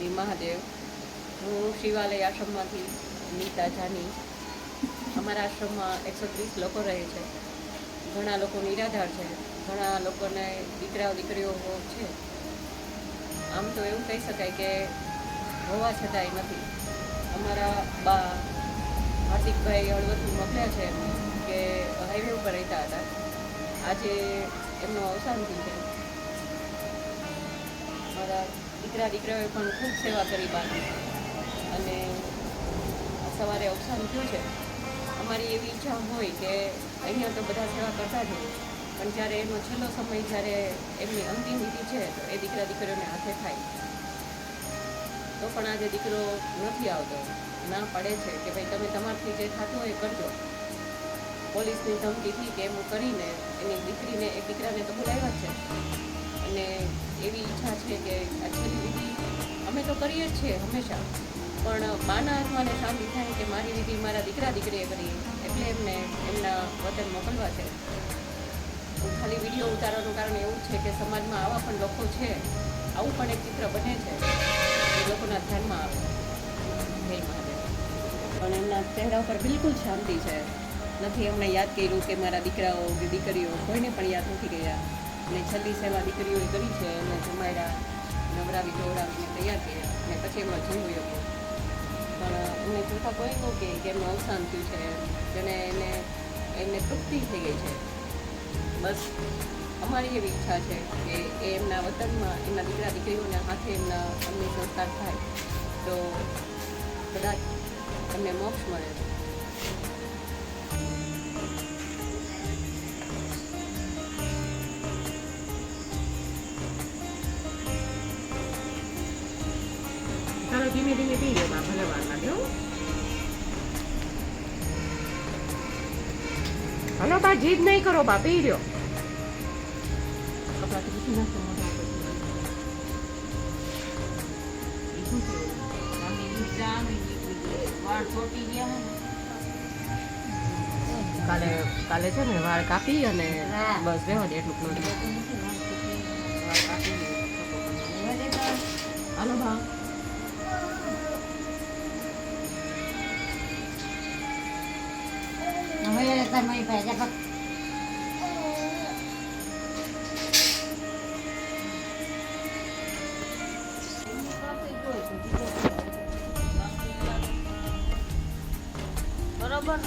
શ્રી મહાદેવ. હું શિવાલય આશ્રમમાંથી નીતા જાની. અમારા આશ્રમમાં 130 લોકો રહે છે. ઘણા લોકો નિરાધાર છે, ઘણા લોકોને દીકરીઓ છે. આમ તો એવું કહી શકાય કે હોવા છતાંય નથી. અમારા બા હાર્દિકભાઈ હળવદથી મોકલ્યા છે કે હાઈવે ઉપર રહેતા હતા. આજે એમનું અવસાન થયું છે. મારા દીકરીઓએ પણ ખૂબ સેવા કરી બાની, અને સવારે અવસાન થયું છે. અમારી એવી ઈચ્છા હોય કે અહીંયા તો બધા સેવા કરતા જ હોય, પણ જ્યારે એનો છેલ્લો સમય, જ્યારે એમની અંતિમ વિધિ છે, તો એ દીકરીઓને હાથે થાય તો પણ આજે દીકરો નથી આવતો. ના પડે છે કે ભાઈ તમે તમારથી જે થતું હોય એ કરજો. પોલીસની ધમકીથી કે એમ કરીને એની દીકરાને તો બોલાવ્યા છે, અને એવી ઈચ્છા છે કે આ છેલ્લી વિધિ અમે તો કરીએ જ છીએ હંમેશા, પણ બાના આત્માને શાંતિ થાય કે મારી વિધિ મારા દીકરીએ કરી, એટલે એમને એમના વતન મોકલવા છે. ખાલી વિડીયો ઉતારવાનું કારણ એવું છે કે સમાજમાં આવા પણ લોકો છે, આવું પણ એક ચિત્ર બને છે, એ લોકોના ધ્યાનમાં આવે. જય મહાદેવ. પણ એમના ચહેરા ઉપર બિલકુલ શાંતિ છે. નથી એમણે યાદ કર્યું કે મારા દીકરાઓ કે દીકરીઓ કોઈને પણ યાદ નથી કર્યા. અને છેલ્લી સેવા દીકરીઓએ કરી છે, એમને જમાડ્યા, નવરાવી જોવડાવીને તૈયાર કર્યા, અને પછી એમનો જીવ ગયો. પણ એમને જોતા કોઈ ન કે એમનું અવસાન થયું છે, જેને એમને તૃપ્તિ થઈ ગઈ છે. બસ અમારી એવી ઈચ્છા છે કે એ એમના વતનમાં એમના દીકરીઓના હાથે એમના અન્ય સંસ્કાર થાય તો કદાચ એમને મોક્ષ મળે. ચાલો ધીમે ધીમે પી લો, ભલે વાર લાગ્યો. હલો બા, જીદ નહીં કરો બા, પી લ્યો. કાલે છે ને વાળ કાપી અને બસ રહેવા દે એટલું વાળ કાપી. હાલો બા. બરોબર.